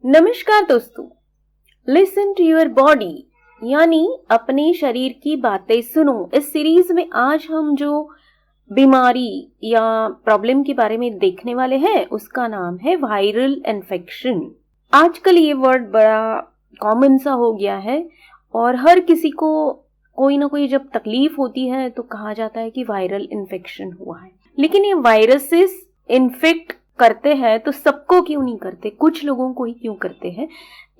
नमस्कार दोस्तों, listen to your body यानी अपने शरीर की बातें सुनो। इस सीरीज में आज हम जो बीमारी या प्रॉब्लम के बारे में देखने वाले हैं उसका नाम है वायरल इन्फेक्शन। आजकल ये वर्ड बड़ा कॉमन सा हो गया है और हर किसी को कोई ना कोई जब तकलीफ होती है तो कहा जाता है कि वायरल इन्फेक्शन हुआ है। लेकिन ये वायरसेस इन्फेक्ट करते हैं तो सबको क्यों नहीं करते, कुछ लोगों को ही क्यों करते हैं,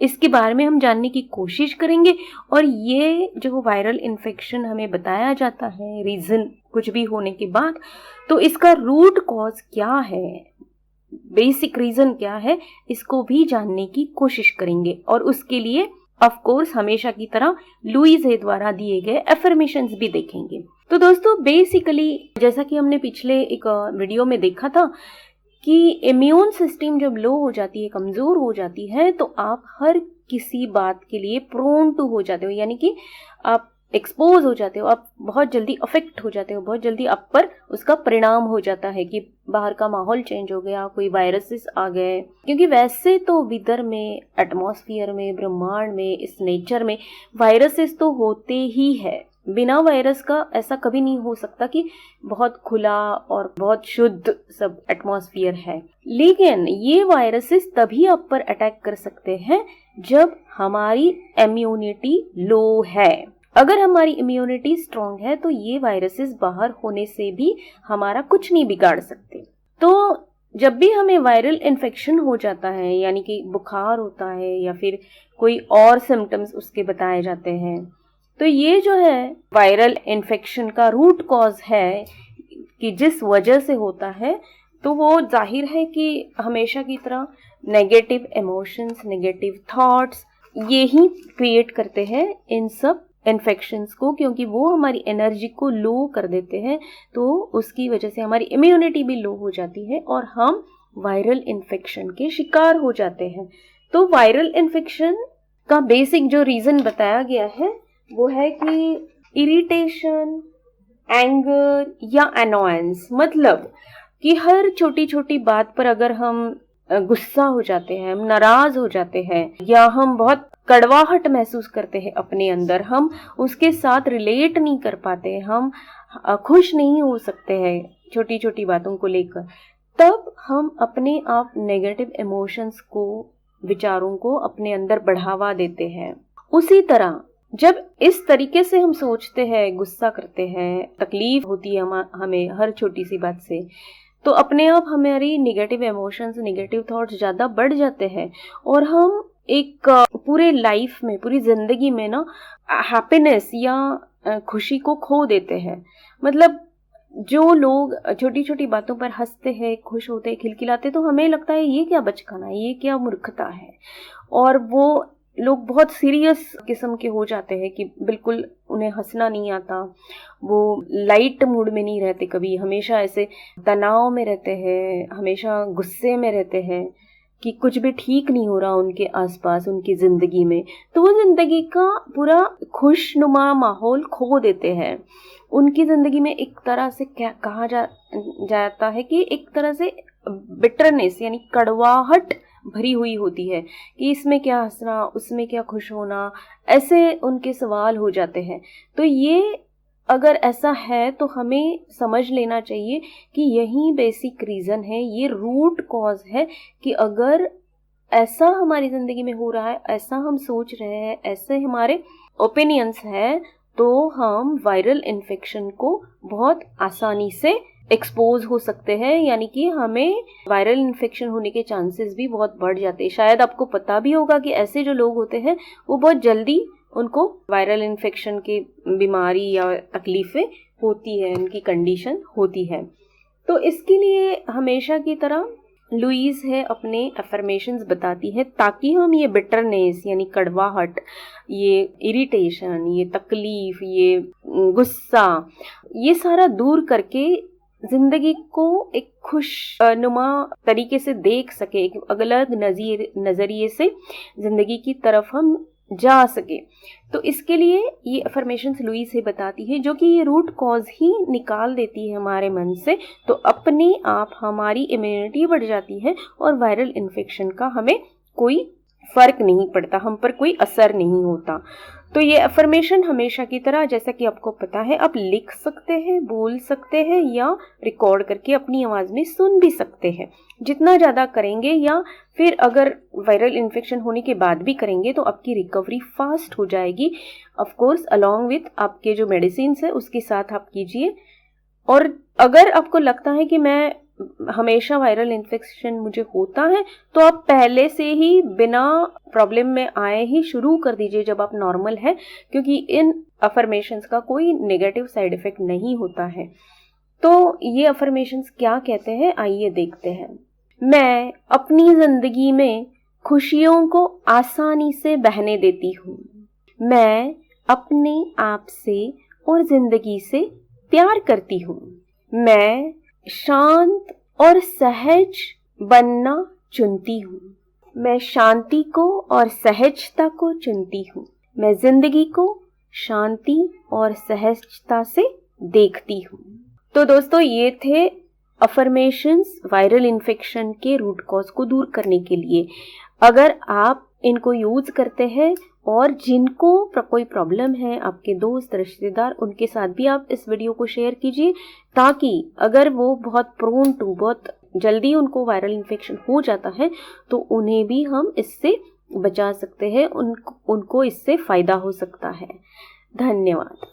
इसके बारे में हम जानने की कोशिश करेंगे। और ये जो वायरल इन्फेक्शन हमें बताया जाता है रीजन कुछ भी होने के बाद, तो इसका रूट कॉज क्या है, बेसिक रीजन क्या है, इसको भी जानने की कोशिश करेंगे। और उसके लिए ऑफ कोर्स हमेशा की तरह लुईस हे द्वारा दिए गए एफर्मेशंस भी देखेंगे। तो दोस्तों बेसिकली जैसा कि हमने पिछले एक वीडियो में देखा था कि इम्यून सिस्टम जब लो हो जाती है, कमजोर हो जाती है, तो आप हर किसी बात के लिए प्रोन टू हो जाते हो, यानी कि आप एक्सपोज हो जाते हो, आप बहुत जल्दी अफेक्ट हो जाते हो, बहुत जल्दी आप पर उसका परिणाम हो जाता है कि बाहर का माहौल चेंज हो गया, कोई वायरसेस आ गए। क्योंकि वैसे तो विदर में, एटमॉस्फेयर में, ब्रह्मांड में, इस नेचर में वायरसेस तो होते ही है। बिना वायरस का ऐसा कभी नहीं हो सकता कि बहुत खुला और बहुत शुद्ध सब एटमॉस्फेयर है। लेकिन ये वायरसेस तभी आप पर अटैक कर सकते हैं जब हमारी इम्यूनिटी लो है। अगर हमारी इम्यूनिटी स्ट्रांग है तो ये वायरसेस बाहर होने से भी हमारा कुछ नहीं बिगाड़ सकते। तो जब भी हमें वायरल इन्फेक्शन हो जाता है, यानी कि बुखार होता है या फिर कोई और सिम्टम्स उसके बताए जाते हैं, तो ये जो है वायरल इन्फेक्शन का रूट कॉज है कि जिस वजह से होता है, तो वो जाहिर है कि हमेशा की तरह नेगेटिव इमोशंस, नेगेटिव थॉट्स ये ही क्रिएट करते हैं इन सब इन्फेक्शंस को, क्योंकि वो हमारी एनर्जी को लो कर देते हैं। तो उसकी वजह से हमारी इम्यूनिटी भी लो हो जाती है और हम वायरल इन्फेक्शन के शिकार हो जाते हैं। तो वायरल इन्फेक्शन का बेसिक जो रीजन बताया गया है वो है कि इरिटेशन, एंगर या अनोयंस, मतलब कि हर छोटी छोटी बात पर अगर हम गुस्सा हो जाते हैं, हम नाराज हो जाते हैं या हम बहुत कड़वाहट महसूस करते हैं अपने अंदर, हम उसके साथ रिलेट नहीं कर पाते, हम खुश नहीं हो सकते हैं छोटी छोटी बातों को लेकर, तब हम अपने आप नेगेटिव इमोशंस को, विचारों को अपने अंदर बढ़ावा देते हैं। उसी तरह जब इस तरीके से हम सोचते हैं, गुस्सा करते हैं, तकलीफ होती है हमें हर छोटी सी बात से, तो अपने आप हमारी नेगेटिव इमोशंस, नेगेटिव थॉट्स ज़्यादा बढ़ जाते हैं और हम एक पूरे लाइफ में, पूरी जिंदगी में ना हैप्पीनेस या खुशी को खो देते हैं। मतलब जो लोग छोटी छोटी बातों पर हंसते हैं, खुश होते हैं, खिलखिलाते, तो हमें लगता है ये क्या बचकाना है, ये क्या मूर्खता है। और वो लोग बहुत सीरियस किस्म के हो जाते हैं कि बिल्कुल उन्हें हंसना नहीं आता, वो लाइट मूड में नहीं रहते, कभी हमेशा ऐसे तनाव में रहते हैं, हमेशा गुस्से में रहते हैं कि कुछ भी ठीक नहीं हो रहा उनके आसपास, उनकी ज़िंदगी में। तो वो ज़िंदगी का पूरा खुशनुमा माहौल खो देते हैं। उनकी ज़िंदगी में एक तरह से क्या कहा जाता है कि एक तरह से बिटरनेस यानी कड़वाहट भरी हुई होती है कि इसमें क्या हंसना, उसमें क्या खुश होना, ऐसे उनके सवाल हो जाते हैं। तो ये अगर ऐसा है तो हमें समझ लेना चाहिए कि यही बेसिक रीज़न है, ये रूट कॉज है कि अगर ऐसा हमारी ज़िंदगी में हो रहा है, ऐसा हम सोच रहे हैं, ऐसे हमारे ओपिनियंस हैं, तो हम वायरल इन्फेक्शन को बहुत आसानी से एक्सपोज हो सकते हैं, यानी कि हमें वायरल इन्फेक्शन होने के चांसेस भी बहुत बढ़ जाते हैं। शायद आपको पता भी होगा कि ऐसे जो लोग होते हैं वो बहुत जल्दी उनको वायरल इन्फेक्शन की बीमारी या तकलीफें होती है, उनकी कंडीशन होती है। तो इसके लिए हमेशा की तरह लुईस है अपने अफर्मेशंस बताती है ताकि हम ये बिटरनेस यानी कड़वाहट, ये इरिटेशन, ये तकलीफ, ये गुस्सा, ये सारा दूर करके जिंदगी को एक खुशनुमा तरीके से देख सके, एक अलग नजरिए से जिंदगी की तरफ हम जा सके। तो इसके लिए ये अफर्मेशंस लुईस से बताती है, जो कि ये रूट कॉज ही निकाल देती है हमारे मन से। तो अपने आप हमारी इम्यूनिटी बढ़ जाती है और वायरल इन्फेक्शन का हमें कोई फर्क नहीं पड़ता, हम पर कोई असर नहीं होता। तो ये अफर्मेशन हमेशा की तरह, जैसा कि आपको पता है, आप लिख सकते हैं, बोल सकते हैं या रिकॉर्ड करके अपनी आवाज़ में सुन भी सकते हैं। जितना ज़्यादा करेंगे या फिर अगर वायरल इन्फेक्शन होने के बाद भी करेंगे तो आपकी रिकवरी फास्ट हो जाएगी। ऑफ कोर्स अलोंग विथ आपके जो मेडिसिन है उसके साथ आप कीजिए। और अगर आपको लगता है कि मैं हमेशा वायरल इन्फेक्शन मुझे होता है, तो आप पहले से ही बिना प्रॉब्लम में आए ही शुरू कर दीजिए जब आप नॉर्मल है, क्योंकि इन अफर्मेशंस का कोई नेगेटिव साइड इफेक्ट नहीं होता है। तो ये अफर्मेशंस क्या कहते हैं, आइए देखते हैं। मैं अपनी जिंदगी में खुशियों को आसानी से बहने देती हूँ। मैं अपने आप से और जिंदगी से प्यार करती हूँ। मैं शांत और सहज बनना चुनती हूँ। मैं शांति को और सहजता को चुनती हूँ। मैं जिंदगी को शांति और सहजता से देखती हूँ। तो दोस्तों, ये थे अफर्मेशंस वायरल इन्फेक्शन के रूट कॉज को दूर करने के लिए। अगर आप इनको यूज करते हैं और जिनको कोई प्रॉब्लम है, आपके दोस्त रिश्तेदार, उनके साथ भी आप इस वीडियो को शेयर कीजिए, ताकि अगर वो बहुत प्रोन टू, बहुत जल्दी उनको वायरल इन्फेक्शन हो जाता है, तो उन्हें भी हम इससे बचा सकते हैं, उनको इससे फायदा हो सकता है। धन्यवाद।